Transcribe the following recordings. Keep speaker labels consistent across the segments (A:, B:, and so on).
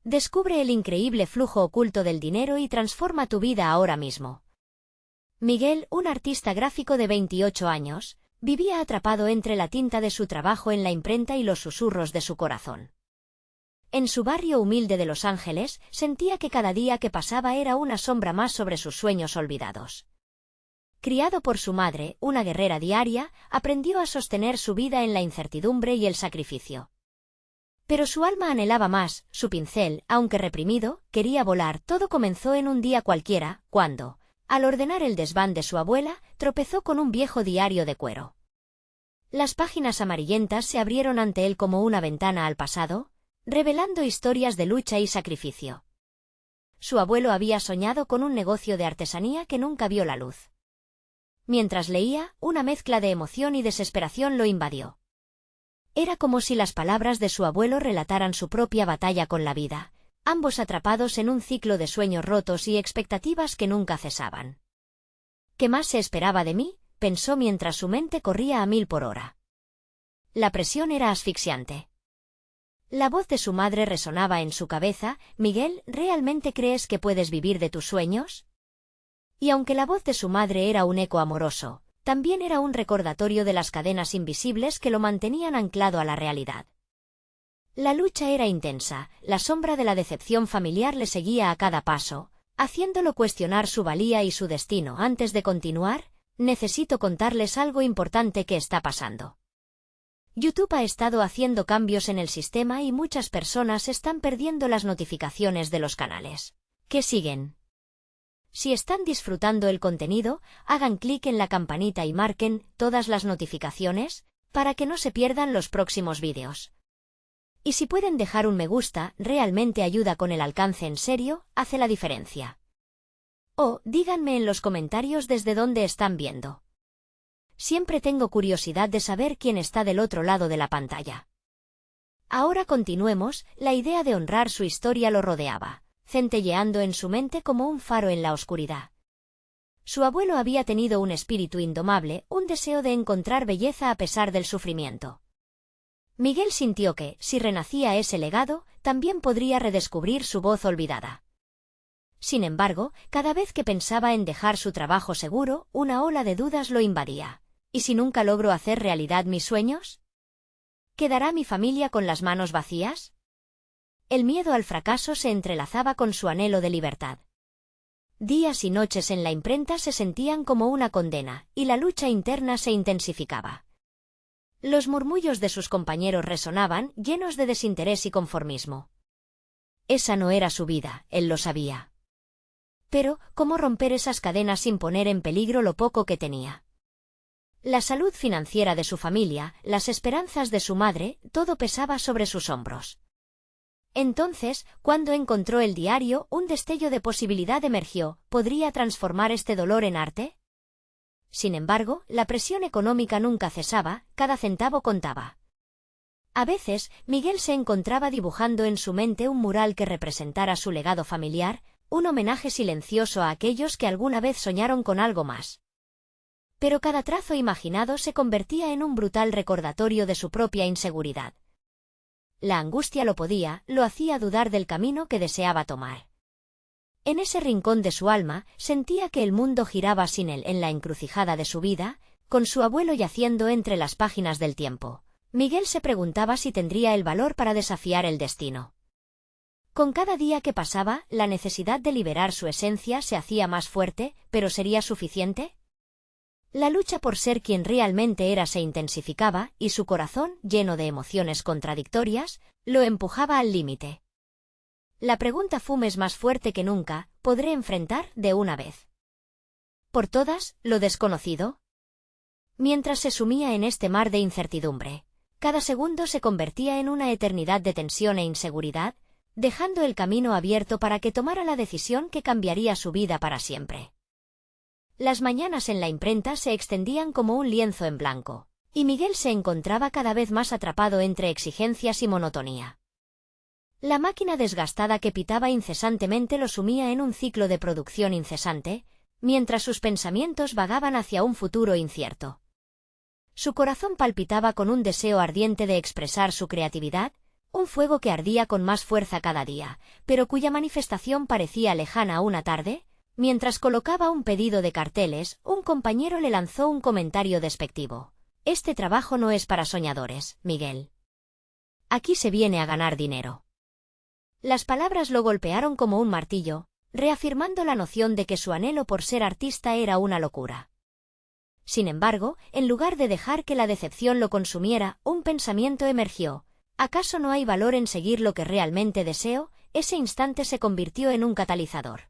A: Descubre el increíble flujo oculto del dinero y transforma tu vida ahora mismo. Miguel, un artista gráfico de 28 años, vivía atrapado entre la tinta de su trabajo en la imprenta y los susurros de su corazón. En su barrio humilde de Los Ángeles, sentía que cada día que pasaba era una sombra más sobre sus sueños olvidados. Criado por su madre, una guerrera diaria, aprendió a sostener su vida en la incertidumbre y el sacrificio. Pero su alma anhelaba más, su pincel, aunque reprimido, quería volar. Todo comenzó en un día cualquiera, cuando, al ordenar el desván de su abuela, tropezó con un viejo diario de cuero. Las páginas amarillentas se abrieron ante él como una ventana al pasado, revelando historias de lucha y sacrificio. Su abuelo había soñado con un negocio de artesanía que nunca vio la luz. Mientras leía, una mezcla de emoción y desesperación lo invadió. Era como si las palabras de su abuelo relataran su propia batalla con la vida, ambos atrapados en un ciclo de sueños rotos y expectativas que nunca cesaban. ¿Qué más se esperaba de mí?, pensó mientras su mente corría a 1000 por hora. La presión era asfixiante. La voz de su madre resonaba en su cabeza: «Miguel, ¿realmente crees que puedes vivir de tus sueños?». Y aunque la voz de su madre era un eco amoroso, también era un recordatorio de las cadenas invisibles que lo mantenían anclado a la realidad. La lucha era intensa, la sombra de la decepción familiar le seguía a cada paso, haciéndolo cuestionar su valía y su destino. Antes de continuar, necesito contarles algo importante que está pasando. YouTube ha estado haciendo cambios en el sistema y muchas personas están perdiendo las notificaciones de los canales que siguen. Si están disfrutando el contenido, hagan clic en la campanita y marquen todas las notificaciones para que no se pierdan los próximos vídeos. Y si pueden dejar un me gusta, realmente ayuda con el alcance. En serio, hace la diferencia. O díganme en los comentarios desde dónde están viendo. Siempre tengo curiosidad de saber quién está del otro lado de la pantalla. Ahora continuemos. La idea de honrar su historia lo rodeaba, centelleando en su mente como un faro en la oscuridad. Su abuelo había tenido un espíritu indomable, un deseo de encontrar belleza a pesar del sufrimiento. Miguel sintió que, si renacía ese legado, también podría redescubrir su voz olvidada. Sin embargo, cada vez que pensaba en dejar su trabajo seguro, una ola de dudas lo invadía. ¿Y si nunca logro hacer realidad mis sueños? ¿Quedará mi familia con las manos vacías? El miedo al fracaso se entrelazaba con su anhelo de libertad. Días y noches en la imprenta se sentían como una condena, y la lucha interna se intensificaba. Los murmullos de sus compañeros resonaban, llenos de desinterés y conformismo. Esa no era su vida, él lo sabía. Pero, ¿cómo romper esas cadenas sin poner en peligro lo poco que tenía? La salud financiera de su familia, las esperanzas de su madre, todo pesaba sobre sus hombros. Entonces, cuando encontró el diario, un destello de posibilidad emergió. ¿Podría transformar este dolor en arte? Sin embargo, la presión económica nunca cesaba, cada centavo contaba. A veces, Miguel se encontraba dibujando en su mente un mural que representara su legado familiar, un homenaje silencioso a aquellos que alguna vez soñaron con algo más. Pero cada trazo imaginado se convertía en un brutal recordatorio de su propia inseguridad. La angustia lo hacía dudar del camino que deseaba tomar. En ese rincón de su alma, sentía que el mundo giraba sin él. En la encrucijada de su vida, con su abuelo yaciendo entre las páginas del tiempo, Miguel se preguntaba si tendría el valor para desafiar el destino. Con cada día que pasaba, la necesidad de liberar su esencia se hacía más fuerte, pero ¿sería suficiente? La lucha por ser quien realmente era se intensificaba, y su corazón, lleno de emociones contradictorias, lo empujaba al límite. La pregunta es más fuerte que nunca: ¿podré enfrentar, de una vez por todas, lo desconocido? Mientras se sumía en este mar de incertidumbre, cada segundo se convertía en una eternidad de tensión e inseguridad, dejando el camino abierto para que tomara la decisión que cambiaría su vida para siempre. Las mañanas en la imprenta se extendían como un lienzo en blanco, y Miguel se encontraba cada vez más atrapado entre exigencias y monotonía. La máquina desgastada que pitaba incesantemente lo sumía en un ciclo de producción incesante, mientras sus pensamientos vagaban hacia un futuro incierto. Su corazón palpitaba con un deseo ardiente de expresar su creatividad, un fuego que ardía con más fuerza cada día, pero cuya manifestación parecía lejana. Una tarde, mientras colocaba un pedido de carteles, un compañero le lanzó un comentario despectivo. «Este trabajo no es para soñadores, Miguel. Aquí se viene a ganar dinero». Las palabras lo golpearon como un martillo, reafirmando la noción de que su anhelo por ser artista era una locura. Sin embargo, en lugar de dejar que la decepción lo consumiera, un pensamiento emergió. ¿Acaso no hay valor en seguir lo que realmente deseo? Ese instante se convirtió en un catalizador.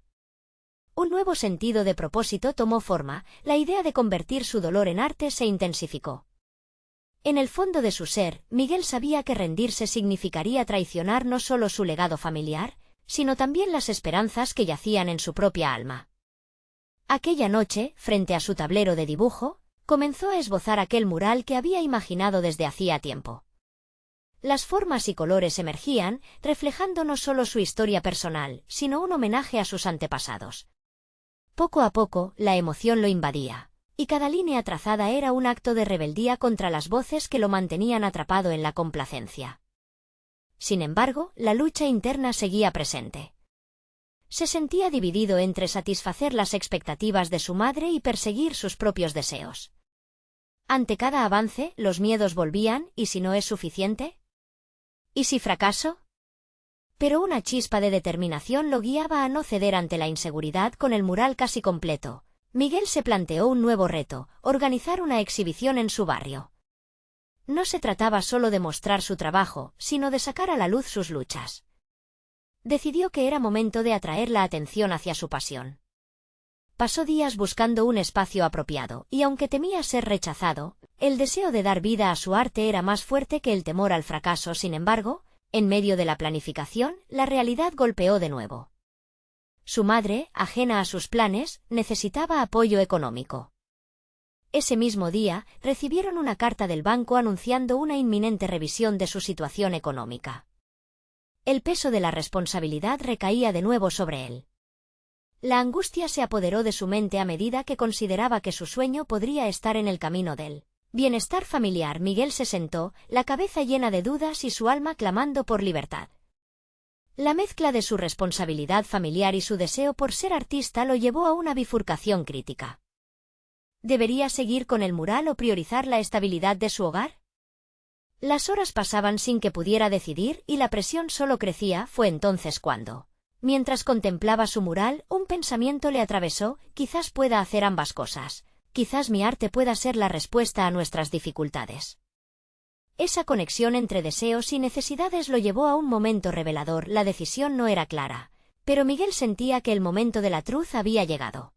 A: Un nuevo sentido de propósito tomó forma, la idea de convertir su dolor en arte se intensificó. En el fondo de su ser, Miguel sabía que rendirse significaría traicionar no solo su legado familiar, sino también las esperanzas que yacían en su propia alma. Aquella noche, frente a su tablero de dibujo, comenzó a esbozar aquel mural que había imaginado desde hacía tiempo. Las formas y colores emergían, reflejando no solo su historia personal, sino un homenaje a sus antepasados. Poco a poco, la emoción lo invadía, y cada línea trazada era un acto de rebeldía contra las voces que lo mantenían atrapado en la complacencia. Sin embargo, la lucha interna seguía presente. Se sentía dividido entre satisfacer las expectativas de su madre y perseguir sus propios deseos. Ante cada avance, los miedos volvían, ¿y si no es suficiente? ¿Y si fracaso? Pero una chispa de determinación lo guiaba a no ceder ante la inseguridad. Con el mural casi completo, Miguel se planteó un nuevo reto: organizar una exhibición en su barrio. No se trataba solo de mostrar su trabajo, sino de sacar a la luz sus luchas. Decidió que era momento de atraer la atención hacia su pasión. Pasó días buscando un espacio apropiado, y aunque temía ser rechazado, el deseo de dar vida a su arte era más fuerte que el temor al fracaso. Sin embargo, en medio de la planificación, la realidad golpeó de nuevo. Su madre, ajena a sus planes, necesitaba apoyo económico. Ese mismo día, recibieron una carta del banco anunciando una inminente revisión de su situación económica. El peso de la responsabilidad recaía de nuevo sobre él. La angustia se apoderó de su mente a medida que consideraba que su sueño podría estar en el camino del bienestar familiar. Miguel se sentó, la cabeza llena de dudas y su alma clamando por libertad. La mezcla de su responsabilidad familiar y su deseo por ser artista lo llevó a una bifurcación crítica. ¿Debería seguir con el mural o priorizar la estabilidad de su hogar? Las horas pasaban sin que pudiera decidir y la presión solo crecía. Fue entonces cuando, mientras contemplaba su mural, un pensamiento le atravesó: quizás pueda hacer ambas cosas. Quizás mi arte pueda ser la respuesta a nuestras dificultades. Esa conexión entre deseos y necesidades lo llevó a un momento revelador. La decisión no era clara, pero Miguel sentía que el momento de la truth había llegado.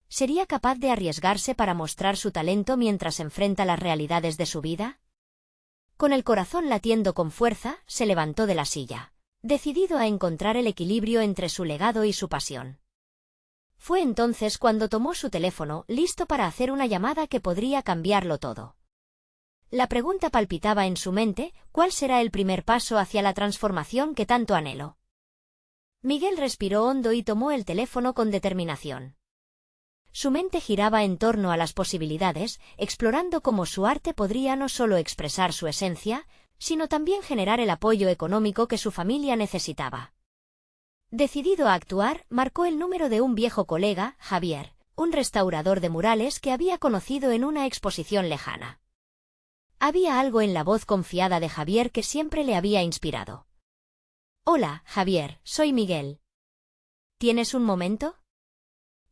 A: ¿Sería capaz de arriesgarse para mostrar su talento mientras enfrenta las realidades de su vida? Con el corazón latiendo con fuerza, se levantó de la silla, decidido a encontrar el equilibrio entre su legado y su pasión. Fue entonces cuando tomó su teléfono, listo para hacer una llamada que podría cambiarlo todo. La pregunta palpitaba en su mente: ¿cuál será el primer paso hacia la transformación que tanto anhelo? Miguel respiró hondo y tomó el teléfono con determinación. Su mente giraba en torno a las posibilidades, explorando cómo su arte podría no solo expresar su esencia, sino también generar el apoyo económico que su familia necesitaba. Decidido a actuar, marcó el número de un viejo colega, Javier, un restaurador de murales que había conocido en una exposición lejana. Había algo en la voz confiada de Javier que siempre le había inspirado. «Hola, Javier, soy Miguel. ¿Tienes un momento?»,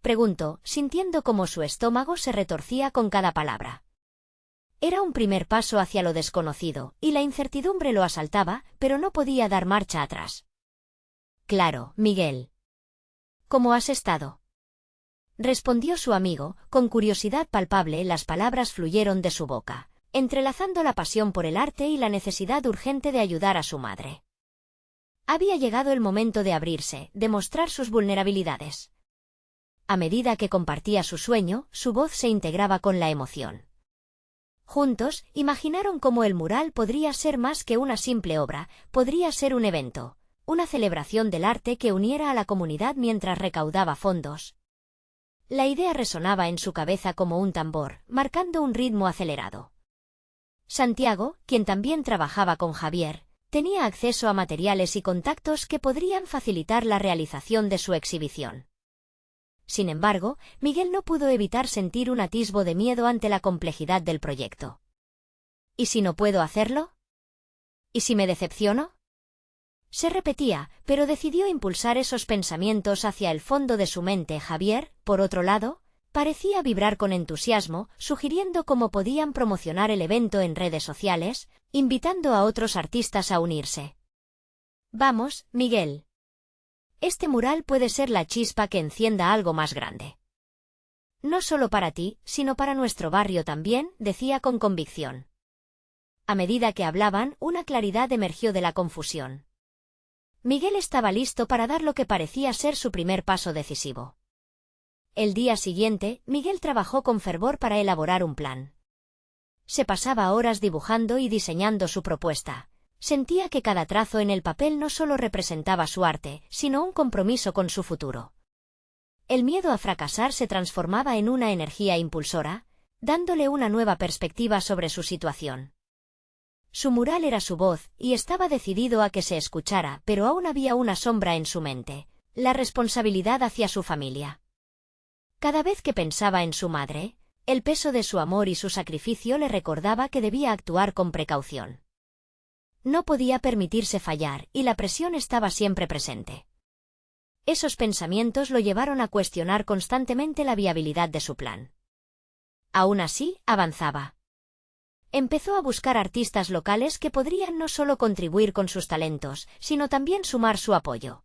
A: preguntó, sintiendo cómo su estómago se retorcía con cada palabra. Era un primer paso hacia lo desconocido, y la incertidumbre lo asaltaba, pero no podía dar marcha atrás. «Claro, Miguel. ¿Cómo has estado?», respondió su amigo, con curiosidad palpable. Las palabras fluyeron de su boca, entrelazando la pasión por el arte y la necesidad urgente de ayudar a su madre. Había llegado el momento de abrirse, de mostrar sus vulnerabilidades. A medida que compartía su sueño, su voz se integraba con la emoción. Juntos, imaginaron cómo el mural podría ser más que una simple obra, podría ser un evento, una celebración del arte que uniera a la comunidad mientras recaudaba fondos. La idea resonaba en su cabeza como un tambor, marcando un ritmo acelerado. Santiago, quien también trabajaba con Javier, Tenía acceso a materiales y contactos que podrían facilitar la realización de su exhibición. Sin embargo, Miguel no pudo evitar sentir un atisbo de miedo ante la complejidad del proyecto. ¿Y si no puedo hacerlo? ¿Y si me decepciono? Se repetía, pero decidió impulsar esos pensamientos hacia el fondo de su mente. Javier, por otro lado, parecía vibrar con entusiasmo, sugiriendo cómo podían promocionar el evento en redes sociales, invitando a otros artistas a unirse. Vamos, Miguel. Este mural puede ser la chispa que encienda algo más grande. No solo para ti, sino para nuestro barrio también, decía con convicción. A medida que hablaban, una claridad emergió de la confusión. Miguel estaba listo para dar lo que parecía ser su primer paso decisivo. El día siguiente, Miguel trabajó con fervor para elaborar un plan. Se pasaba horas dibujando y diseñando su propuesta. Sentía que cada trazo en el papel no solo representaba su arte, sino un compromiso con su futuro. El miedo a fracasar se transformaba en una energía impulsora, dándole una nueva perspectiva sobre su situación. Su mural era su voz, y estaba decidido a que se escuchara, pero aún había una sombra en su mente, la responsabilidad hacia su familia. Cada vez que pensaba en su madre, el peso de su amor y su sacrificio le recordaba que debía actuar con precaución. No podía permitirse fallar, y la presión estaba siempre presente. Esos pensamientos lo llevaron a cuestionar constantemente la viabilidad de su plan. Aún así, avanzaba. Empezó a buscar artistas locales que podrían no solo contribuir con sus talentos, sino también sumar su apoyo.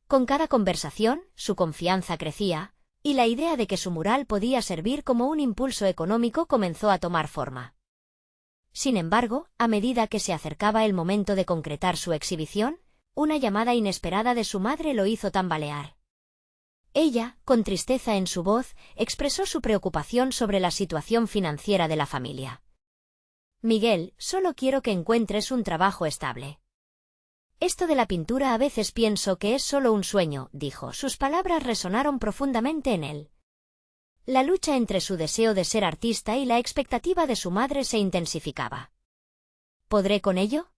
A: Con cada conversación, su confianza crecía, y la idea de que su mural podía servir como un impulso económico comenzó a tomar forma. Sin embargo, a medida que se acercaba el momento de concretar su exhibición, una llamada inesperada de su madre lo hizo tambalear. Ella, con tristeza en su voz, expresó su preocupación sobre la situación financiera de la familia. Miguel, solo quiero que encuentres un trabajo estable. Esto de la pintura a veces pienso que es solo un sueño, dijo. Sus palabras resonaron profundamente en él. La lucha entre su deseo de ser artista y la expectativa de su madre se intensificaba. ¿Podré con ello?,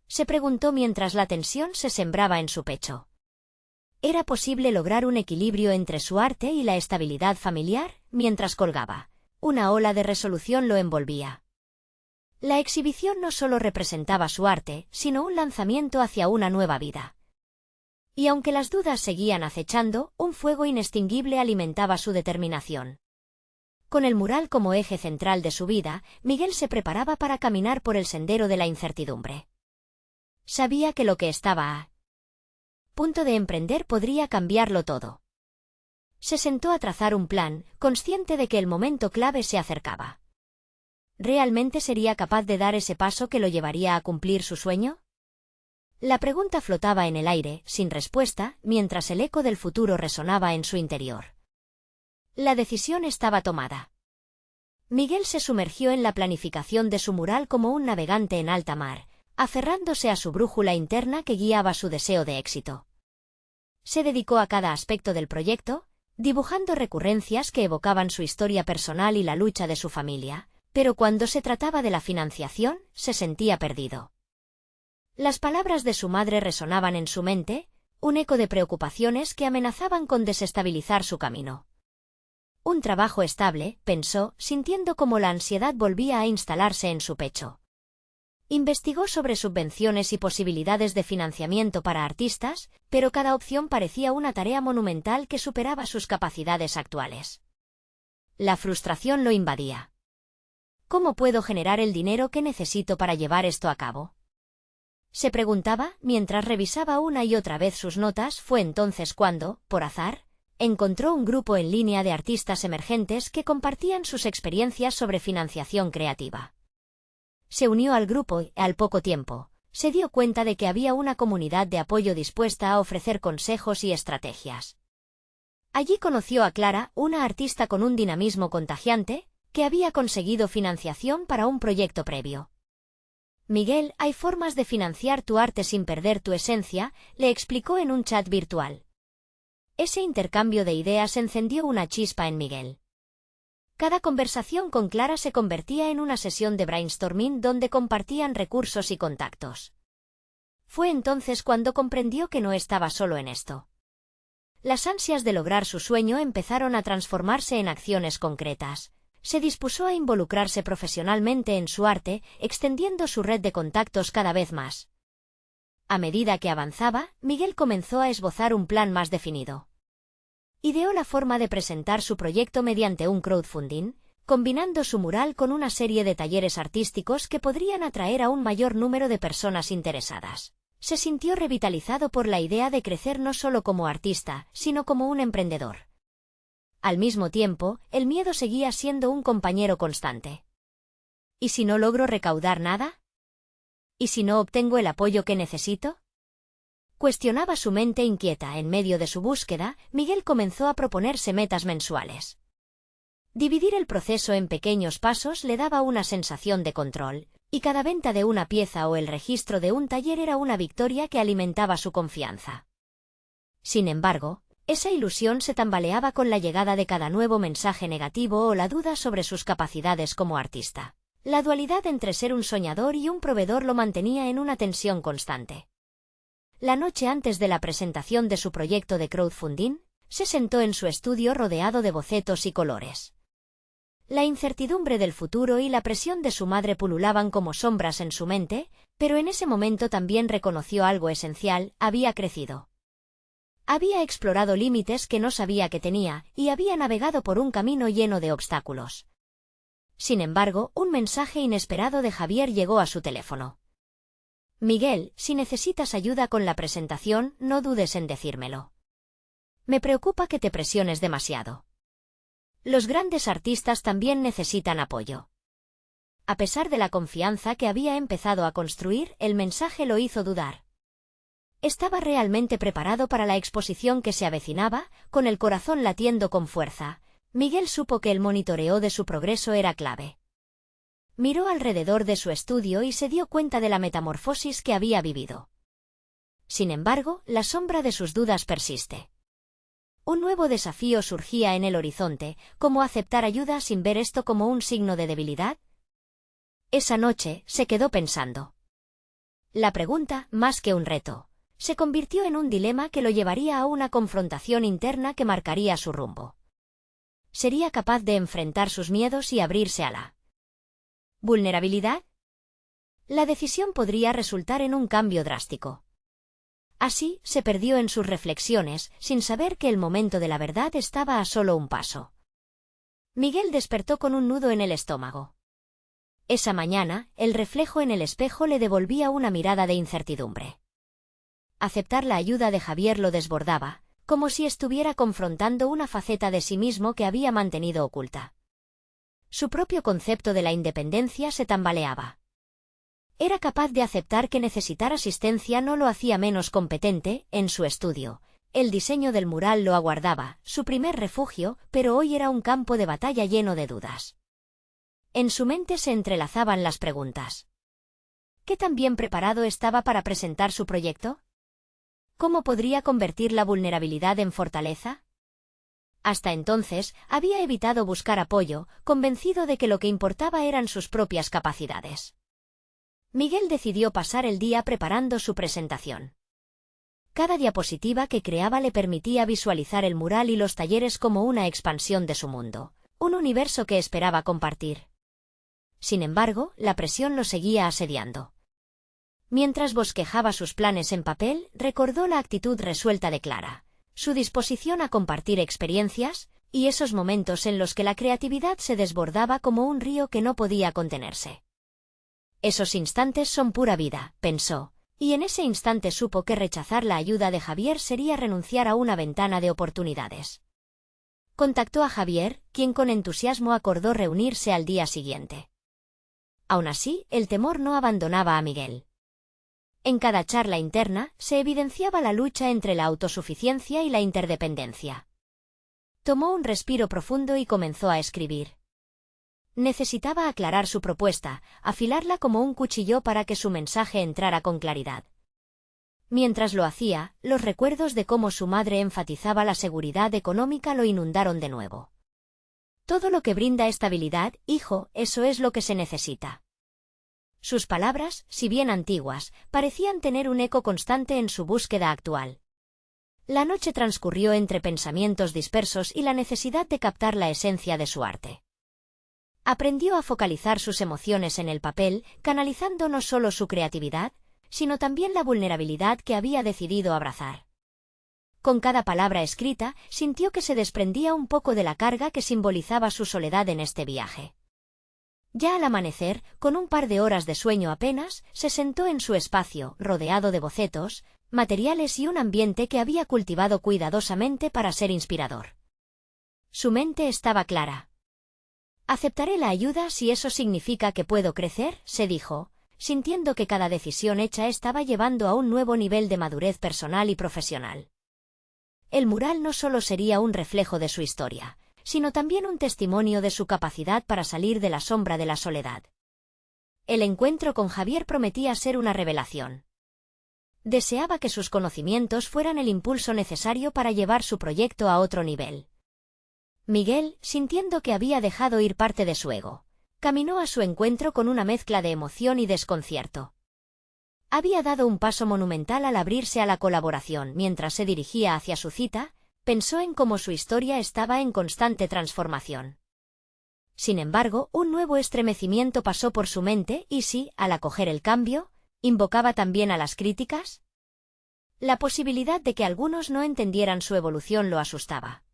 A: se preguntó mientras la tensión se sembraba en su pecho. ¿Era posible lograr un equilibrio entre su arte y la estabilidad familiar? Mientras colgaba, una ola de resolución lo envolvía. La exhibición no solo representaba su arte, sino un lanzamiento hacia una nueva vida. Y aunque las dudas seguían acechando, un fuego inextinguible alimentaba su determinación. Con el mural como eje central de su vida, Miguel se preparaba para caminar por el sendero de la incertidumbre. Sabía que lo que estaba a punto de emprender podría cambiarlo todo. Se sentó a trazar un plan, consciente de que el momento clave se acercaba. ¿Realmente sería capaz de dar ese paso que lo llevaría a cumplir su sueño? La pregunta flotaba en el aire, sin respuesta, mientras el eco del futuro resonaba en su interior. La decisión estaba tomada. Miguel se sumergió en la planificación de su mural como un navegante en alta mar, aferrándose a su brújula interna que guiaba su deseo de éxito. Se dedicó a cada aspecto del proyecto, dibujando recurrencias que evocaban su historia personal y la lucha de su familia, pero cuando se trataba de la financiación, se sentía perdido. Las palabras de su madre resonaban en su mente, un eco de preocupaciones que amenazaban con desestabilizar su camino. Un trabajo estable, pensó, sintiendo cómo la ansiedad volvía a instalarse en su pecho. Investigó sobre subvenciones y posibilidades de financiamiento para artistas, pero cada opción parecía una tarea monumental que superaba sus capacidades actuales. La frustración lo invadía. ¿Cómo puedo generar el dinero que necesito para llevar esto a cabo?, se preguntaba mientras revisaba una y otra vez sus notas. Fue entonces cuando, por azar, encontró un grupo en línea de artistas emergentes que compartían sus experiencias sobre financiación creativa. Se unió al grupo y, al poco tiempo, se dio cuenta de que había una comunidad de apoyo dispuesta a ofrecer consejos y estrategias. Allí conoció a Clara, una artista con un dinamismo contagiante, que había conseguido financiación para un proyecto previo. Miguel, hay formas de financiar tu arte sin perder tu esencia, le explicó en un chat virtual. Ese intercambio de ideas encendió una chispa en Miguel. Cada conversación con Clara se convertía en una sesión de brainstorming donde compartían recursos y contactos. Fue entonces cuando comprendió que no estaba solo en esto. Las ansias de lograr su sueño empezaron a transformarse en acciones concretas. Se dispuso a involucrarse profesionalmente en su arte, extendiendo su red de contactos cada vez más. A medida que avanzaba, Miguel comenzó a esbozar un plan más definido. Ideó la forma de presentar su proyecto mediante un crowdfunding, combinando su mural con una serie de talleres artísticos que podrían atraer a un mayor número de personas interesadas. Se sintió revitalizado por la idea de crecer no solo como artista, sino como un emprendedor. Al mismo tiempo, el miedo seguía siendo un compañero constante. ¿Y si no logro recaudar nada? ¿Y si no obtengo el apoyo que necesito? Cuestionaba su mente inquieta. En medio de su búsqueda, Miguel comenzó a proponerse metas mensuales. Dividir el proceso en pequeños pasos le daba una sensación de control, y cada venta de una pieza o el registro de un taller era una victoria que alimentaba su confianza. Sin embargo, esa ilusión se tambaleaba con la llegada de cada nuevo mensaje negativo o la duda sobre sus capacidades como artista. La dualidad entre ser un soñador y un proveedor lo mantenía en una tensión constante. La noche antes de la presentación de su proyecto de crowdfunding, se sentó en su estudio rodeado de bocetos y colores. La incertidumbre del futuro y la presión de su madre pululaban como sombras en su mente, pero en ese momento también reconoció algo esencial: había crecido. Había explorado límites que no sabía que tenía, y había navegado por un camino lleno de obstáculos. Sin embargo, un mensaje inesperado de Javier llegó a su teléfono. Miguel, si necesitas ayuda con la presentación, no dudes en decírmelo. Me preocupa que te presiones demasiado. Los grandes artistas también necesitan apoyo. A pesar de la confianza que había empezado a construir, el mensaje lo hizo dudar. ¿Estaba realmente preparado para la exposición que se avecinaba? Con el corazón latiendo con fuerza, Miguel supo que el monitoreo de su progreso era clave. Miró alrededor de su estudio y se dio cuenta de la metamorfosis que había vivido. Sin embargo, la sombra de sus dudas persiste. Un nuevo desafío surgía en el horizonte: ¿cómo aceptar ayuda sin ver esto como un signo de debilidad? Esa noche, se quedó pensando. La pregunta, más que un reto, se convirtió en un dilema que lo llevaría a una confrontación interna que marcaría su rumbo. ¿Sería capaz de enfrentar sus miedos y abrirse a la vulnerabilidad? La decisión podría resultar en un cambio drástico. Así, se perdió en sus reflexiones, sin saber que el momento de la verdad estaba a solo un paso. Miguel despertó con un nudo en el estómago. Esa mañana, el reflejo en el espejo le devolvía una mirada de incertidumbre. Aceptar la ayuda de Javier lo desbordaba, como si estuviera confrontando una faceta de sí mismo que había mantenido oculta. Su propio concepto de la independencia se tambaleaba. Era capaz de aceptar que necesitar asistencia no lo hacía menos competente. En su estudio, el diseño del mural lo aguardaba, su primer refugio, pero hoy era un campo de batalla lleno de dudas. En su mente se entrelazaban las preguntas. ¿Qué tan bien preparado estaba para presentar su proyecto? ¿Cómo podría convertir la vulnerabilidad en fortaleza? Hasta entonces, había evitado buscar apoyo, convencido de que lo que importaba eran sus propias capacidades. Miguel decidió pasar el día preparando su presentación. Cada diapositiva que creaba le permitía visualizar el mural y los talleres como una expansión de su mundo, un universo que esperaba compartir. Sin embargo, la presión lo seguía asediando. Mientras bosquejaba sus planes en papel, recordó la actitud resuelta de Clara, su disposición a compartir experiencias, y esos momentos en los que la creatividad se desbordaba como un río que no podía contenerse. Esos instantes son pura vida, pensó, y en ese instante supo que rechazar la ayuda de Javier sería renunciar a una ventana de oportunidades. Contactó a Javier, quien con entusiasmo acordó reunirse al día siguiente. Aún así, el temor no abandonaba a Miguel. En cada charla interna, se evidenciaba la lucha entre la autosuficiencia y la interdependencia. Tomó un respiro profundo y comenzó a escribir. Necesitaba aclarar su propuesta, afilarla como un cuchillo para que su mensaje entrara con claridad. Mientras lo hacía, los recuerdos de cómo su madre enfatizaba la seguridad económica lo inundaron de nuevo. Todo lo que brinda estabilidad, hijo, eso es lo que se necesita. Sus palabras, si bien antiguas, parecían tener un eco constante en su búsqueda actual. La noche transcurrió entre pensamientos dispersos y la necesidad de captar la esencia de su arte. Aprendió a focalizar sus emociones en el papel, canalizando no solo su creatividad, sino también la vulnerabilidad que había decidido abrazar. Con cada palabra escrita, sintió que se desprendía un poco de la carga que simbolizaba su soledad en este viaje. Ya al amanecer, con un par de horas de sueño apenas, se sentó en su espacio, rodeado de bocetos, materiales y un ambiente que había cultivado cuidadosamente para ser inspirador. Su mente estaba clara. «Aceptaré la ayuda si eso significa que puedo crecer», se dijo, sintiendo que cada decisión hecha estaba llevando a un nuevo nivel de madurez personal y profesional. El mural no solo sería un reflejo de su historia, sino también un testimonio de su capacidad para salir de la sombra de la soledad. El encuentro con Javier prometía ser una revelación. Deseaba que sus conocimientos fueran el impulso necesario para llevar su proyecto a otro nivel. Miguel, sintiendo que había dejado ir parte de su ego, caminó a su encuentro con una mezcla de emoción y desconcierto. Había dado un paso monumental al abrirse a la colaboración. Mientras se dirigía hacia su cita, pensó en cómo su historia estaba en constante transformación. Sin embargo, un nuevo estremecimiento pasó por su mente y si, al acoger el cambio, invocaba también a las críticas. La posibilidad de que algunos no entendieran su evolución lo asustaba.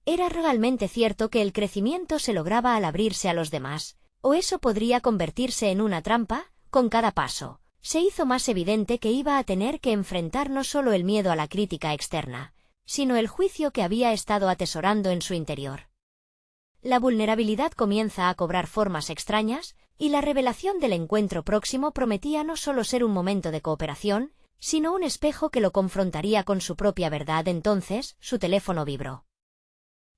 A: ¿Era realmente cierto que el crecimiento se lograba al abrirse a los demás, o eso podría convertirse en una trampa? Con cada paso, se hizo más evidente que iba a tener que enfrentar no solo el miedo a la crítica externa, sino el juicio que había estado atesorando en su interior. La vulnerabilidad comienza a cobrar formas extrañas, y la revelación del encuentro próximo prometía no solo ser un momento de cooperación, sino un espejo que lo confrontaría con su propia verdad. Entonces, su teléfono vibró.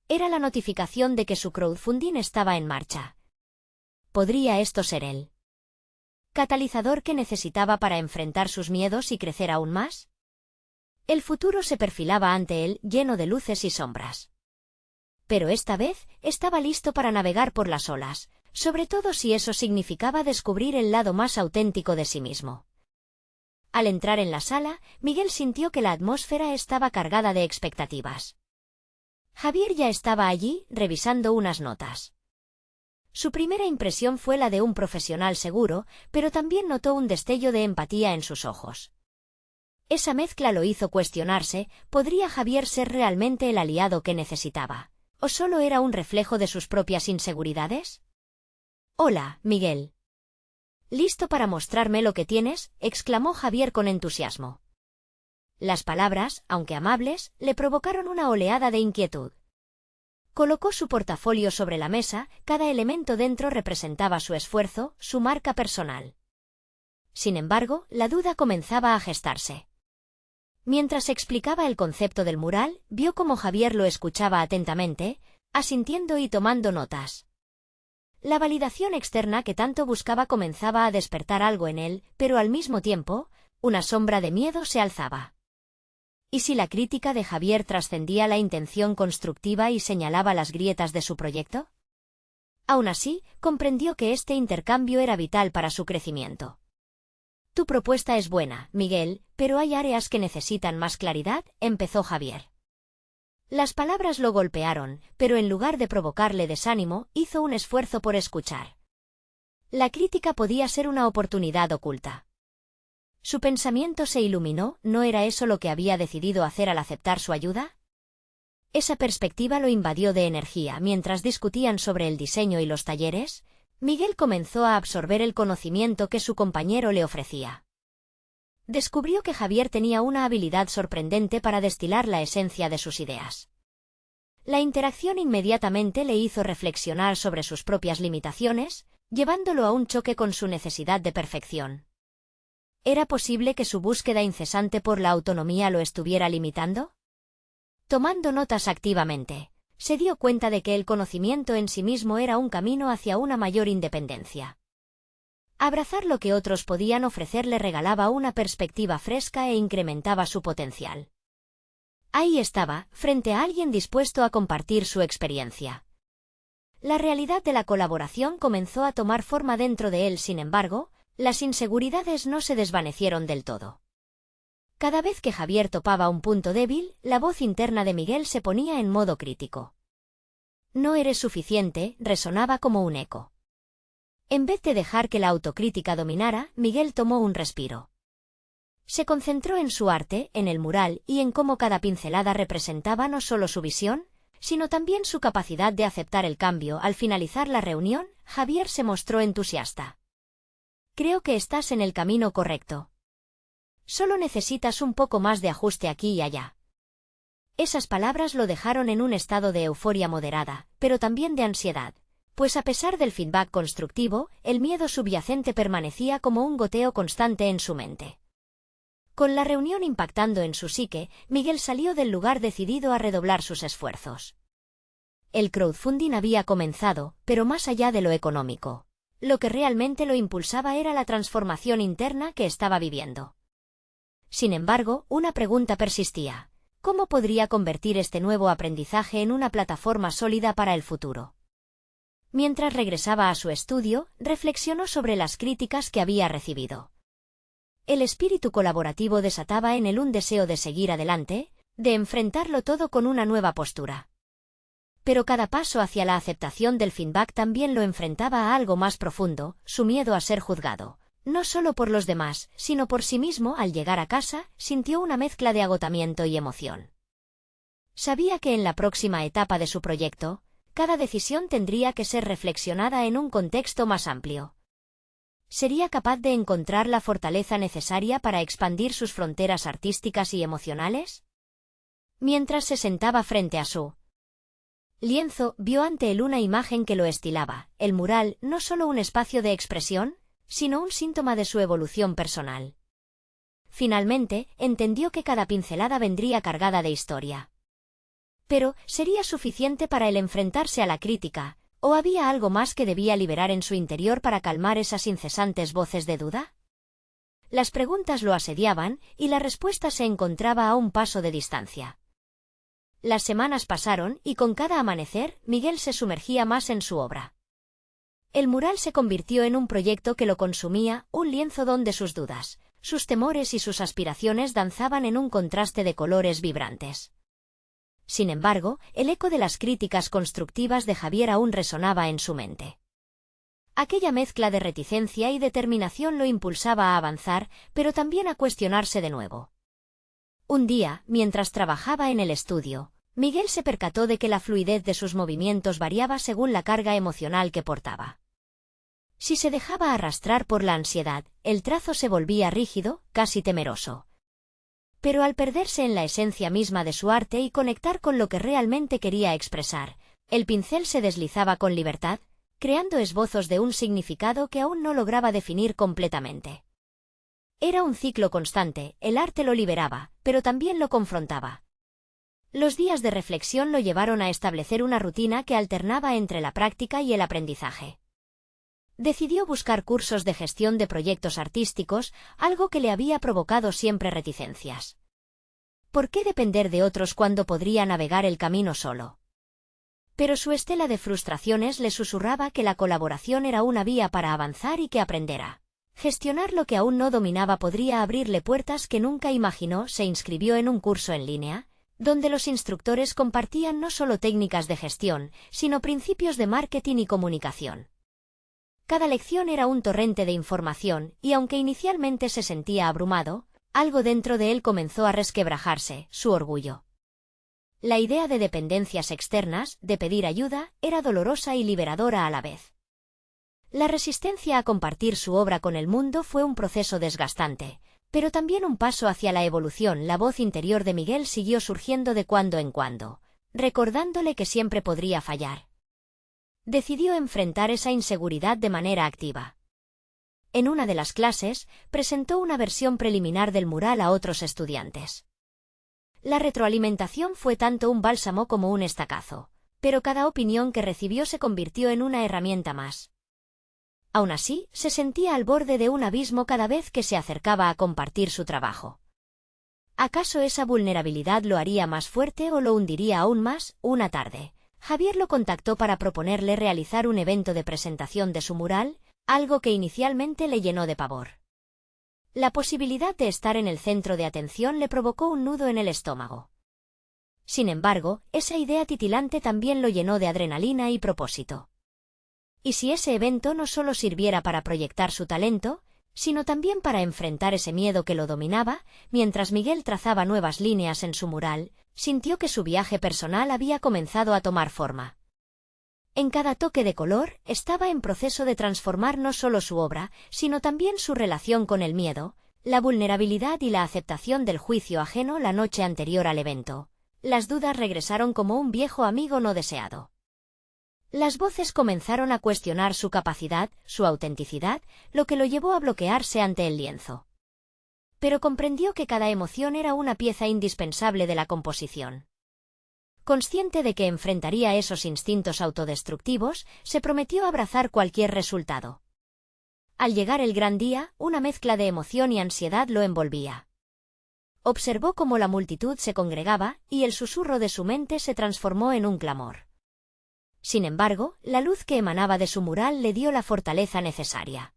A: Era la notificación de que su crowdfunding estaba en marcha. ¿Podría esto ser el catalizador que necesitaba para enfrentar sus miedos y crecer aún más? El futuro se perfilaba ante él, lleno de luces y sombras. Pero esta vez, estaba listo para navegar por las olas, sobre todo si eso significaba descubrir el lado más auténtico de sí mismo. Al entrar en la sala, Miguel sintió que la atmósfera estaba cargada de expectativas. Javier ya estaba allí, revisando unas notas. Su primera impresión fue la de un profesional seguro, pero también notó un destello de empatía en sus ojos. Esa mezcla lo hizo cuestionarse: ¿podría Javier ser realmente el aliado que necesitaba? ¿O solo era un reflejo de sus propias inseguridades? «Hola, Miguel». «¿Listo para mostrarme lo que tienes?», exclamó Javier con entusiasmo. Las palabras, aunque amables, le provocaron una oleada de inquietud. Colocó su portafolio sobre la mesa, cada elemento dentro representaba su esfuerzo, su marca personal. Sin embargo, la duda comenzaba a gestarse. Mientras explicaba el concepto del mural, vio cómo Javier lo escuchaba atentamente, asintiendo y tomando notas. La validación externa que tanto buscaba comenzaba a despertar algo en él, pero al mismo tiempo, una sombra de miedo se alzaba. ¿Y si la crítica de Javier trascendía la intención constructiva y señalaba las grietas de su proyecto? Aún así, comprendió que este intercambio era vital para su crecimiento. «Tu propuesta es buena, Miguel, pero hay áreas que necesitan más claridad», empezó Javier. Las palabras lo golpearon, pero en lugar de provocarle desánimo, hizo un esfuerzo por escuchar. La crítica podía ser una oportunidad oculta. Su pensamiento se iluminó. ¿No era eso lo que había decidido hacer al aceptar su ayuda? Esa perspectiva lo invadió de energía. Mientras discutían sobre el diseño y los talleres, Miguel comenzó a absorber el conocimiento que su compañero le ofrecía. Descubrió que Javier tenía una habilidad sorprendente para destilar la esencia de sus ideas. La interacción inmediatamente le hizo reflexionar sobre sus propias limitaciones, llevándolo a un choque con su necesidad de perfección. ¿Era posible que su búsqueda incesante por la autonomía lo estuviera limitando? Tomando notas activamente, se dio cuenta de que el conocimiento en sí mismo era un camino hacia una mayor independencia. Abrazar lo que otros podían ofrecer le regalaba una perspectiva fresca e incrementaba su potencial. Ahí estaba, frente a alguien dispuesto a compartir su experiencia. la realidad de la colaboración comenzó a tomar forma dentro de él. Sin embargo, las inseguridades no se desvanecieron del todo. Cada vez que Javier topaba un punto débil, la voz interna de Miguel se ponía en modo crítico. «No eres suficiente», resonaba como un eco. En vez de dejar que la autocrítica dominara, Miguel tomó un respiro. Se concentró en su arte, en el mural, y en cómo cada pincelada representaba no solo su visión, sino también su capacidad de aceptar el cambio. Al finalizar la reunión, Javier se mostró entusiasta. «Creo que estás en el camino correcto. Solo necesitas un poco más de ajuste aquí y allá». Esas palabras lo dejaron en un estado de euforia moderada, pero también de ansiedad, pues a pesar del feedback constructivo, el miedo subyacente permanecía como un goteo constante en su mente. Con la reunión impactando en su psique, Miguel salió del lugar decidido a redoblar sus esfuerzos. El crowdfunding había comenzado, pero más allá de lo económico. Lo que realmente lo impulsaba era la transformación interna que estaba viviendo. Sin embargo, una pregunta persistía: ¿cómo podría convertir este nuevo aprendizaje en una plataforma sólida para el futuro? Mientras regresaba a su estudio, reflexionó sobre las críticas que había recibido. El espíritu colaborativo desataba en él un deseo de seguir adelante, de enfrentarlo todo con una nueva postura. Pero cada paso hacia la aceptación del feedback también lo enfrentaba a algo más profundo: su miedo a ser juzgado. No solo por los demás, sino por sí mismo. Al llegar a casa, sintió una mezcla de agotamiento y emoción. Sabía que en la próxima etapa de su proyecto, cada decisión tendría que ser reflexionada en un contexto más amplio. ¿Sería capaz de encontrar la fortaleza necesaria para expandir sus fronteras artísticas y emocionales? Mientras se sentaba frente a su lienzo, vio ante él una imagen que lo estilaba: el mural, no solo un espacio de expresión, sino un síntoma de su evolución personal. Finalmente, entendió que cada pincelada vendría cargada de historia. Pero, ¿sería suficiente para él enfrentarse a la crítica, o había algo más que debía liberar en su interior para calmar esas incesantes voces de duda? Las preguntas lo asediaban, y la respuesta se encontraba a un paso de distancia. Las semanas pasaron, y con cada amanecer, Miguel se sumergía más en su obra. El mural se convirtió en un proyecto que lo consumía, un lienzo donde sus dudas, sus temores y sus aspiraciones danzaban en un contraste de colores vibrantes. Sin embargo, el eco de las críticas constructivas de Javier aún resonaba en su mente. Aquella mezcla de reticencia y determinación lo impulsaba a avanzar, pero también a cuestionarse de nuevo. Un día, mientras trabajaba en el estudio, Miguel se percató de que la fluidez de sus movimientos variaba según la carga emocional que portaba. Si se dejaba arrastrar por la ansiedad, el trazo se volvía rígido, casi temeroso. Pero al perderse en la esencia misma de su arte y conectar con lo que realmente quería expresar, el pincel se deslizaba con libertad, creando esbozos de un significado que aún no lograba definir completamente. Era un ciclo constante: el arte lo liberaba, pero también lo confrontaba. Los días de reflexión lo llevaron a establecer una rutina que alternaba entre la práctica y el aprendizaje. Decidió buscar cursos de gestión de proyectos artísticos, algo que le había provocado siempre reticencias. ¿Por qué depender de otros cuando podría navegar el camino solo? Pero su estela de frustraciones le susurraba que la colaboración era una vía para avanzar y que aprender a gestionar lo que aún no dominaba podría abrirle puertas que nunca imaginó. Se inscribió en un curso en línea, donde los instructores compartían no solo técnicas de gestión, sino principios de marketing y comunicación. Cada lección era un torrente de información, y aunque inicialmente se sentía abrumado, algo dentro de él comenzó a resquebrajarse: su orgullo. La idea de dependencias externas, de pedir ayuda, era dolorosa y liberadora a la vez. La resistencia a compartir su obra con el mundo fue un proceso desgastante, pero también un paso hacia la evolución. La voz interior de Miguel siguió surgiendo de cuando en cuando, recordándole que siempre podría fallar. Decidió enfrentar esa inseguridad de manera activa. En una de las clases, presentó una versión preliminar del mural a otros estudiantes. La retroalimentación fue tanto un bálsamo como un estacazo, pero cada opinión que recibió se convirtió en una herramienta más. Aún así, se sentía al borde de un abismo cada vez que se acercaba a compartir su trabajo. ¿Acaso esa vulnerabilidad lo haría más fuerte o lo hundiría aún más? Una tarde, Javier lo contactó para proponerle realizar un evento de presentación de su mural, algo que inicialmente le llenó de pavor. La posibilidad de estar en el centro de atención le provocó un nudo en el estómago. Sin embargo, esa idea titilante también lo llenó de adrenalina y propósito. ¿Y si ese evento no solo sirviera para proyectar su talento, sino también para enfrentar ese miedo que lo dominaba? Mientras Miguel trazaba nuevas líneas en su mural, sintió que su viaje personal había comenzado a tomar forma. En cada toque de color, estaba en proceso de transformar no solo su obra, sino también su relación con el miedo, la vulnerabilidad y la aceptación del juicio ajeno la noche anterior al evento. Las dudas regresaron como un viejo amigo no deseado. Las voces comenzaron a cuestionar su capacidad, su autenticidad, lo que lo llevó a bloquearse ante el lienzo. Pero comprendió que cada emoción era una pieza indispensable de la composición. Consciente de que enfrentaría esos instintos autodestructivos, se prometió abrazar cualquier resultado. Al llegar el gran día, una mezcla de emoción y ansiedad lo envolvía. Observó cómo la multitud se congregaba, y el susurro de su mente se transformó en un clamor. Sin embargo, la luz que emanaba de su mural le dio la fortaleza necesaria.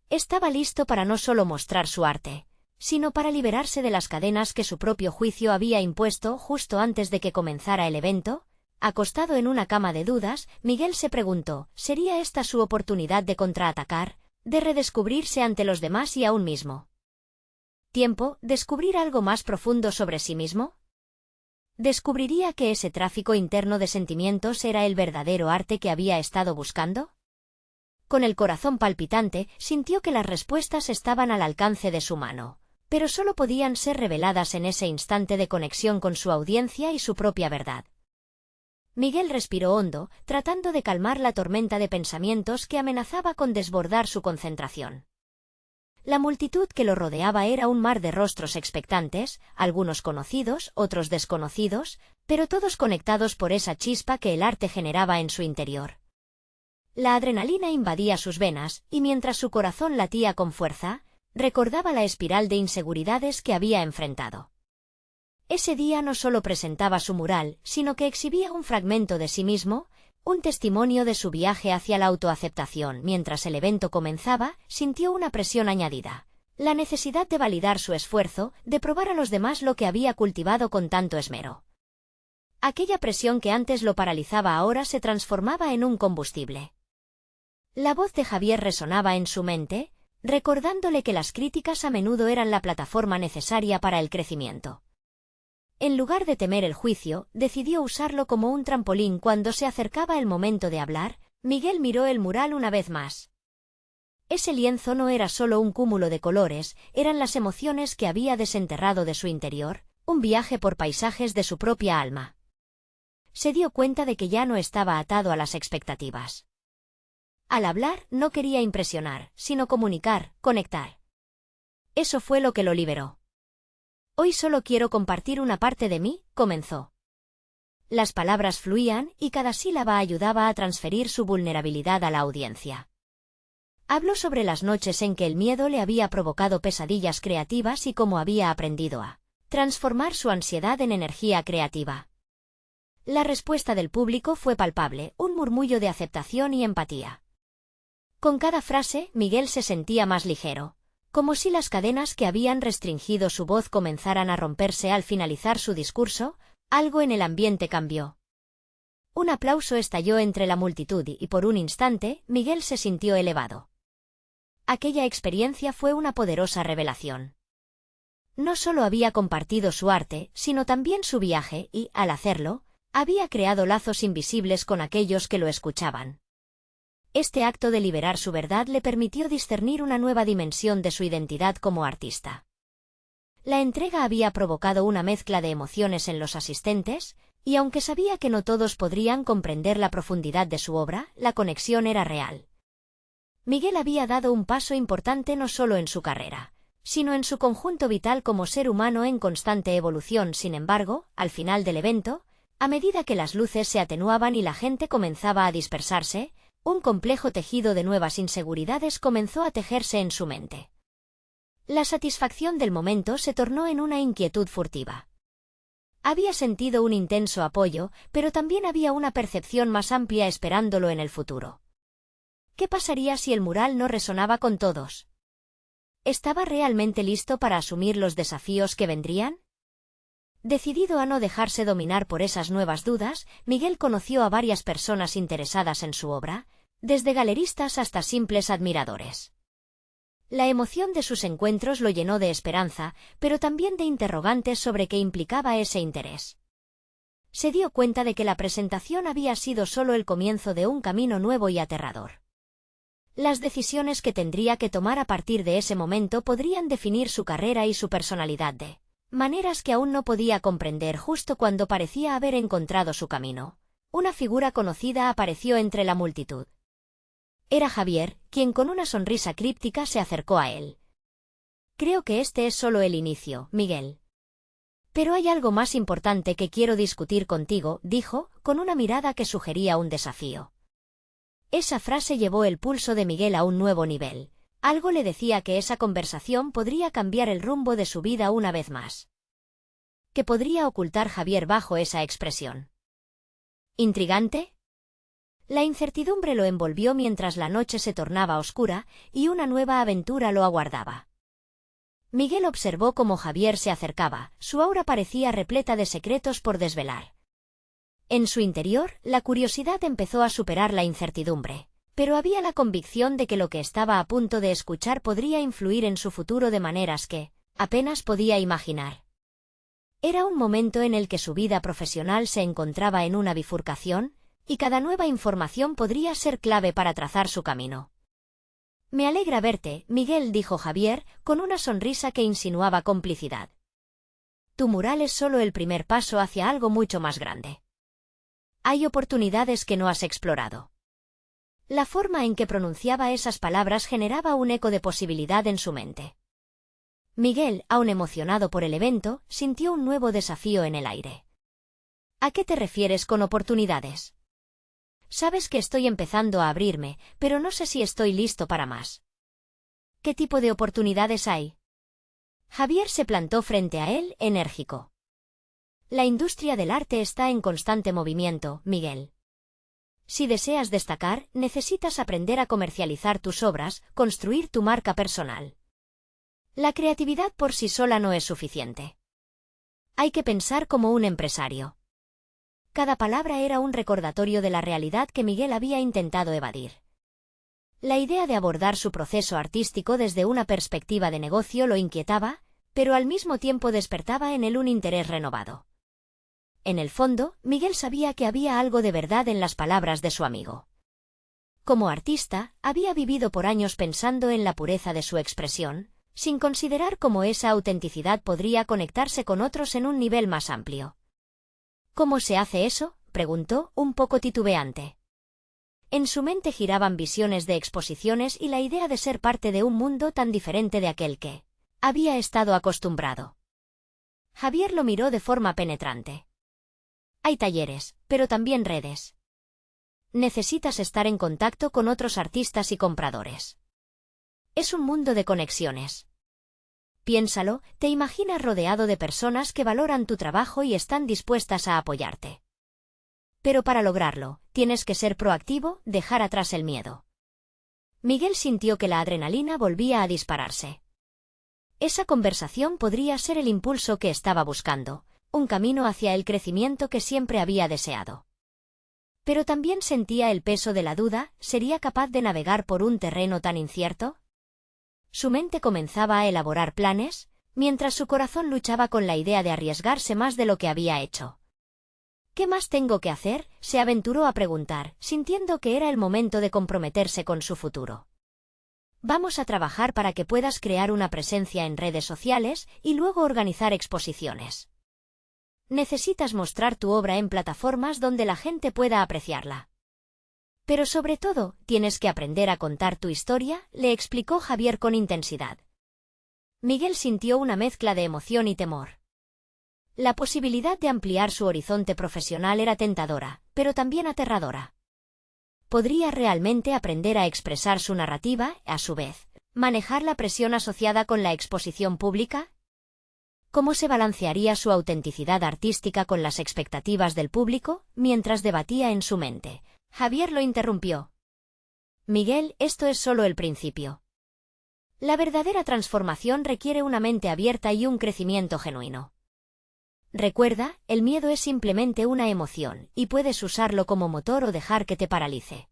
A: Estaba listo para no solo mostrar su arte, sino para liberarse de las cadenas que su propio juicio había impuesto justo antes de que comenzara el evento. Acostado en una cama de dudas, Miguel se preguntó, ¿sería esta su oportunidad de contraatacar, de redescubrirse ante los demás y a un mismo tiempo, descubrir algo más profundo sobre sí mismo? ¿Descubriría que ese tráfico interno de sentimientos era el verdadero arte que había estado buscando? Con el corazón palpitante, sintió que las respuestas estaban al alcance de su mano, pero solo podían ser reveladas en ese instante de conexión con su audiencia y su propia verdad. Miguel respiró hondo, tratando de calmar la tormenta de pensamientos que amenazaba con desbordar su concentración. La multitud que lo rodeaba era un mar de rostros expectantes, algunos conocidos, otros desconocidos, pero todos conectados por esa chispa que el arte generaba en su interior. La adrenalina invadía sus venas, y mientras su corazón latía con fuerza, recordaba la espiral de inseguridades que había enfrentado. Ese día no solo presentaba su mural, sino que exhibía un fragmento de sí mismo, un testimonio de su viaje hacia la autoaceptación. Mientras el evento comenzaba, sintió una presión añadida. La necesidad de validar su esfuerzo, de probar a los demás lo que había cultivado con tanto esmero. Aquella presión que antes lo paralizaba ahora se transformaba en un combustible. La voz de Javier resonaba en su mente, recordándole que las críticas a menudo eran la plataforma necesaria para el crecimiento. En lugar de temer el juicio, decidió usarlo como un trampolín. Cuando se acercaba el momento de hablar, Miguel miró el mural una vez más. Ese lienzo no era solo un cúmulo de colores, eran las emociones que había desenterrado de su interior, un viaje por paisajes de su propia alma. Se dio cuenta de que ya no estaba atado a las expectativas. Al hablar, no quería impresionar, sino comunicar, conectar. Eso fue lo que lo liberó. Hoy solo quiero compartir una parte de mí, comenzó. Las palabras fluían, y cada sílaba ayudaba a transferir su vulnerabilidad a la audiencia. Habló sobre las noches en que el miedo le había provocado pesadillas creativas y cómo había aprendido a transformar su ansiedad en energía creativa. La respuesta del público fue palpable, un murmullo de aceptación y empatía. Con cada frase, Miguel se sentía más ligero, como si las cadenas que habían restringido su voz comenzaran a romperse. Al finalizar su discurso, algo en el ambiente cambió. Un aplauso estalló entre la multitud y por un instante, Miguel se sintió elevado. Aquella experiencia fue una poderosa revelación. No solo había compartido su arte, sino también su viaje y, al hacerlo, había creado lazos invisibles con aquellos que lo escuchaban. Este acto de liberar su verdad le permitió discernir una nueva dimensión de su identidad como artista. La entrega había provocado una mezcla de emociones en los asistentes, y aunque sabía que no todos podrían comprender la profundidad de su obra, la conexión era real. Miguel había dado un paso importante no solo en su carrera, sino en su conjunto vital como ser humano en constante evolución. Sin embargo, al final del evento, a medida que las luces se atenuaban y la gente comenzaba a dispersarse, un complejo tejido de nuevas inseguridades comenzó a tejerse en su mente. La satisfacción del momento se tornó en una inquietud furtiva. Había sentido un intenso apoyo, pero también había una percepción más amplia esperándolo en el futuro. ¿Qué pasaría si el mural no resonaba con todos? ¿Estaba realmente listo para asumir los desafíos que vendrían? Decidido a no dejarse dominar por esas nuevas dudas, Miguel conoció a varias personas interesadas en su obra, desde galeristas hasta simples admiradores. La emoción de sus encuentros lo llenó de esperanza, pero también de interrogantes sobre qué implicaba ese interés. Se dio cuenta de que la presentación había sido solo el comienzo de un camino nuevo y aterrador. Las decisiones que tendría que tomar a partir de ese momento podrían definir su carrera y su personalidad de maneras que aún no podía comprender. Justo cuando parecía haber encontrado su camino, una figura conocida apareció entre la multitud. Era Javier, quien con una sonrisa críptica se acercó a él. «Creo que este es solo el inicio, Miguel. Pero hay algo más importante que quiero discutir contigo», dijo, con una mirada que sugería un desafío. Esa frase llevó el pulso de Miguel a un nuevo nivel. Algo le decía que esa conversación podría cambiar el rumbo de su vida una vez más. ¿Qué podría ocultar Javier bajo esa expresión? ¿Intrigante? La incertidumbre lo envolvió mientras la noche se tornaba oscura y una nueva aventura lo aguardaba. Miguel observó cómo Javier se acercaba, su aura parecía repleta de secretos por desvelar. En su interior, la curiosidad empezó a superar la incertidumbre, pero había la convicción de que lo que estaba a punto de escuchar podría influir en su futuro de maneras que apenas podía imaginar. Era un momento en el que su vida profesional se encontraba en una bifurcación, y cada nueva información podría ser clave para trazar su camino. «Me alegra verte, Miguel», dijo Javier, con una sonrisa que insinuaba complicidad. «Tu mural es solo el primer paso hacia algo mucho más grande. Hay oportunidades que no has explorado». La forma en que pronunciaba esas palabras generaba un eco de posibilidad en su mente. Miguel, aún emocionado por el evento, sintió un nuevo desafío en el aire. «¿A qué te refieres con oportunidades?» «Sabes que estoy empezando a abrirme, pero no sé si estoy listo para más». «¿Qué tipo de oportunidades hay?» Javier se plantó frente a él, enérgico. «La industria del arte está en constante movimiento, Miguel. Si deseas destacar, necesitas aprender a comercializar tus obras, construir tu marca personal. La creatividad por sí sola no es suficiente. Hay que pensar como un empresario». Cada palabra era un recordatorio de la realidad que Miguel había intentado evadir. La idea de abordar su proceso artístico desde una perspectiva de negocio lo inquietaba, pero al mismo tiempo despertaba en él un interés renovado. En el fondo, Miguel sabía que había algo de verdad en las palabras de su amigo. Como artista, había vivido por años pensando en la pureza de su expresión, sin considerar cómo esa autenticidad podría conectarse con otros en un nivel más amplio. «¿Cómo se hace eso?», preguntó, un poco titubeante. En su mente giraban visiones de exposiciones y la idea de ser parte de un mundo tan diferente de aquel que había estado acostumbrado. Javier lo miró de forma penetrante. «Hay talleres, pero también redes. Necesitas estar en contacto con otros artistas y compradores. Es un mundo de conexiones. Piénsalo, te imaginas rodeado de personas que valoran tu trabajo y están dispuestas a apoyarte. Pero para lograrlo, tienes que ser proactivo, dejar atrás el miedo». Miguel sintió que la adrenalina volvía a dispararse. Esa conversación podría ser el impulso que estaba buscando, un camino hacia el crecimiento que siempre había deseado. Pero también sentía el peso de la duda, ¿sería capaz de navegar por un terreno tan incierto? Su mente comenzaba a elaborar planes, mientras su corazón luchaba con la idea de arriesgarse más de lo que había hecho. «¿Qué más tengo que hacer?», se aventuró a preguntar, sintiendo que era el momento de comprometerse con su futuro. «Vamos a trabajar para que puedas crear una presencia en redes sociales y luego organizar exposiciones. Necesitas mostrar tu obra en plataformas donde la gente pueda apreciarla. Pero sobre todo, tienes que aprender a contar tu historia», le explicó Javier con intensidad. Miguel sintió una mezcla de emoción y temor. La posibilidad de ampliar su horizonte profesional era tentadora, pero también aterradora. ¿Podría realmente aprender a expresar su narrativa, a su vez, manejar la presión asociada con la exposición pública? ¿Cómo se balancearía su autenticidad artística con las expectativas del público? Mientras debatía en su mente, Javier lo interrumpió. Miguel, esto es solo el principio. La verdadera transformación requiere una mente abierta y un crecimiento genuino. Recuerda, el miedo es simplemente una emoción, y puedes usarlo como motor o dejar que te paralice.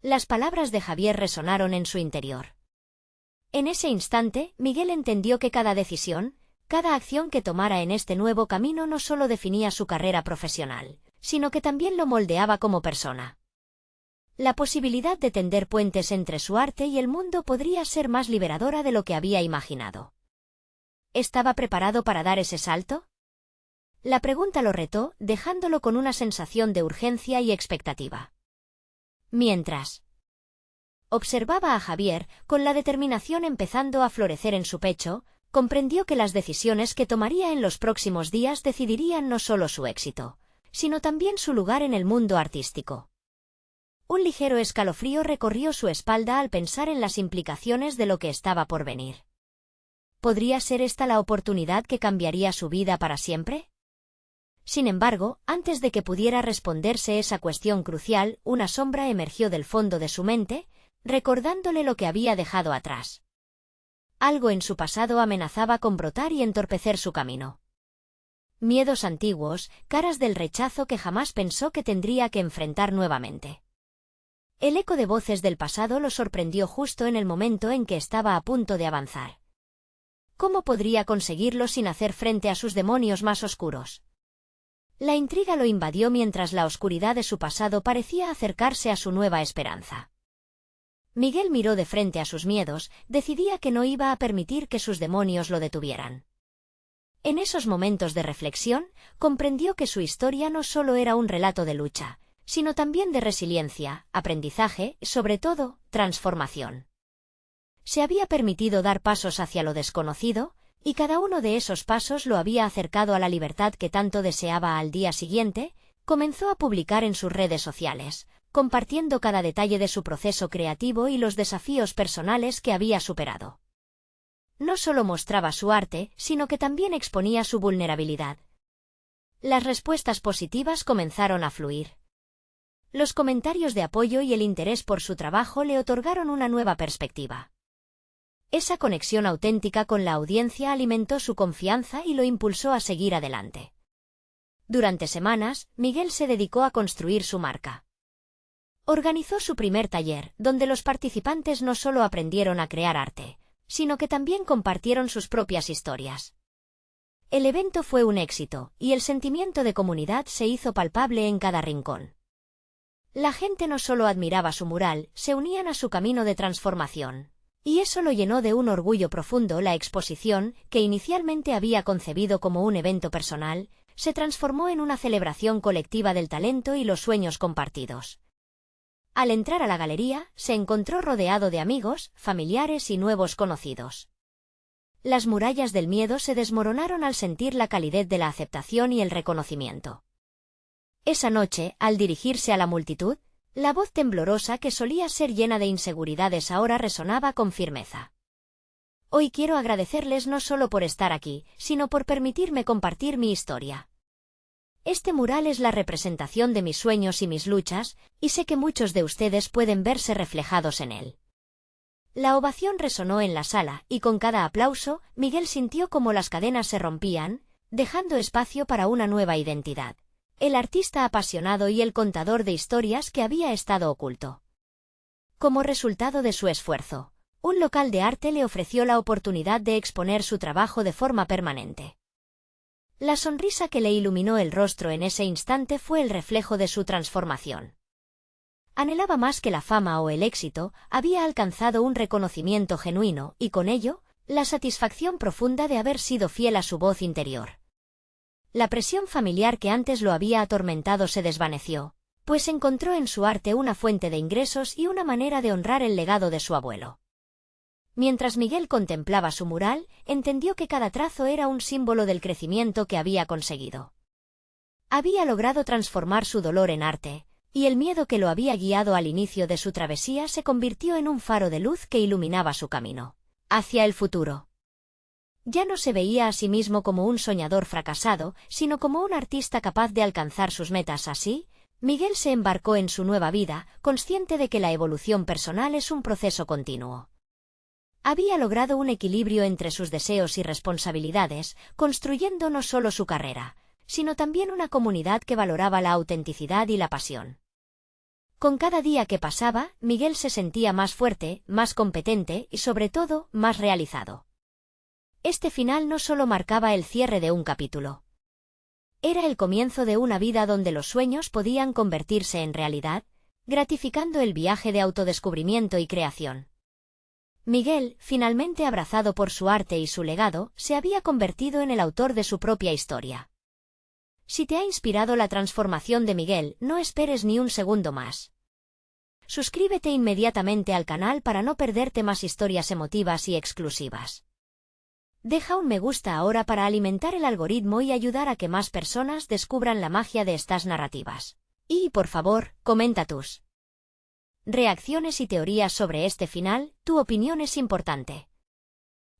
A: Las palabras de Javier resonaron en su interior. En ese instante, Miguel entendió que cada decisión, cada acción que tomara en este nuevo camino no solo definía su carrera profesional, sino que también lo moldeaba como persona. La posibilidad de tender puentes entre su arte y el mundo podría ser más liberadora de lo que había imaginado. ¿Estaba preparado para dar ese salto? La pregunta lo retó, dejándolo con una sensación de urgencia y expectativa. Mientras observaba a Javier, con la determinación empezando a florecer en su pecho, comprendió que las decisiones que tomaría en los próximos días decidirían no solo su éxito, sino también su lugar en el mundo artístico. Un ligero escalofrío recorrió su espalda al pensar en las implicaciones de lo que estaba por venir. ¿Podría ser esta la oportunidad que cambiaría su vida para siempre? Sin embargo, antes de que pudiera responderse esa cuestión crucial, una sombra emergió del fondo de su mente, recordándole lo que había dejado atrás. Algo en su pasado amenazaba con brotar y entorpecer su camino. Miedos antiguos, caras del rechazo que jamás pensó que tendría que enfrentar nuevamente. El eco de voces del pasado lo sorprendió justo en el momento en que estaba a punto de avanzar. ¿Cómo podría conseguirlo sin hacer frente a sus demonios más oscuros? La intriga lo invadió mientras la oscuridad de su pasado parecía acercarse a su nueva esperanza. Miguel miró de frente a sus miedos, decidía que no iba a permitir que sus demonios lo detuvieran. En esos momentos de reflexión, comprendió que su historia no solo era un relato de lucha, sino también de resiliencia, aprendizaje, sobre todo, transformación. Se había permitido dar pasos hacia lo desconocido, y cada uno de esos pasos lo había acercado a la libertad que tanto deseaba. Al día siguiente, comenzó a publicar en sus redes sociales, compartiendo cada detalle de su proceso creativo y los desafíos personales que había superado. No solo mostraba su arte, sino que también exponía su vulnerabilidad. Las respuestas positivas comenzaron a fluir. Los comentarios de apoyo y el interés por su trabajo le otorgaron una nueva perspectiva. Esa conexión auténtica con la audiencia alimentó su confianza y lo impulsó a seguir adelante. Durante semanas, Miguel se dedicó a construir su marca. Organizó su primer taller, donde los participantes no solo aprendieron a crear arte, sino que también compartieron sus propias historias. El evento fue un éxito, y el sentimiento de comunidad se hizo palpable en cada rincón. La gente no solo admiraba su mural, se unían a su camino de transformación. Y eso lo llenó de un orgullo profundo. La exposición, que inicialmente había concebido como un evento personal, se transformó en una celebración colectiva del talento y los sueños compartidos. Al entrar a la galería, se encontró rodeado de amigos, familiares y nuevos conocidos. Las murallas del miedo se desmoronaron al sentir la calidez de la aceptación y el reconocimiento. Esa noche, al dirigirse a la multitud, la voz temblorosa que solía ser llena de inseguridades ahora resonaba con firmeza. Hoy quiero agradecerles no solo por estar aquí, sino por permitirme compartir mi historia. Este mural es la representación de mis sueños y mis luchas, y sé que muchos de ustedes pueden verse reflejados en él. La ovación resonó en la sala, y con cada aplauso, Miguel sintió como las cadenas se rompían, dejando espacio para una nueva identidad. El artista apasionado y el contador de historias que había estado oculto. Como resultado de su esfuerzo, un local de arte le ofreció la oportunidad de exponer su trabajo de forma permanente. La sonrisa que le iluminó el rostro en ese instante fue el reflejo de su transformación. Anhelaba más que la fama o el éxito, había alcanzado un reconocimiento genuino y con ello, la satisfacción profunda de haber sido fiel a su voz interior. La presión familiar que antes lo había atormentado se desvaneció, pues encontró en su arte una fuente de ingresos y una manera de honrar el legado de su abuelo. Mientras Miguel contemplaba su mural, entendió que cada trazo era un símbolo del crecimiento que había conseguido. Había logrado transformar su dolor en arte, y el miedo que lo había guiado al inicio de su travesía se convirtió en un faro de luz que iluminaba su camino hacia el futuro. Ya no se veía a sí mismo como un soñador fracasado, sino como un artista capaz de alcanzar sus metas. Así, Miguel se embarcó en su nueva vida, consciente de que la evolución personal es un proceso continuo. Había logrado un equilibrio entre sus deseos y responsabilidades, construyendo no solo su carrera, sino también una comunidad que valoraba la autenticidad y la pasión. Con cada día que pasaba, Miguel se sentía más fuerte, más competente y sobre todo, más realizado. Este final no solo marcaba el cierre de un capítulo. Era el comienzo de una vida donde los sueños podían convertirse en realidad, gratificando el viaje de autodescubrimiento y creación. Miguel, finalmente abrazado por su arte y su legado, se había convertido en el autor de su propia historia. Si te ha inspirado la transformación de Miguel, no esperes ni un segundo más. Suscríbete inmediatamente al canal para no perderte más historias emotivas y exclusivas. Deja un me gusta ahora para alimentar el algoritmo y ayudar a que más personas descubran la magia de estas narrativas. Y, por favor, comenta tus reacciones y teorías sobre este final, tu opinión es importante.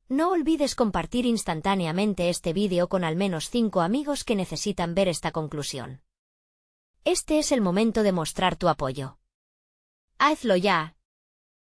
A: No olvides compartir instantáneamente este vídeo con al menos 5 amigos que necesitan ver esta conclusión. Este es el momento de mostrar tu apoyo. Hazlo ya.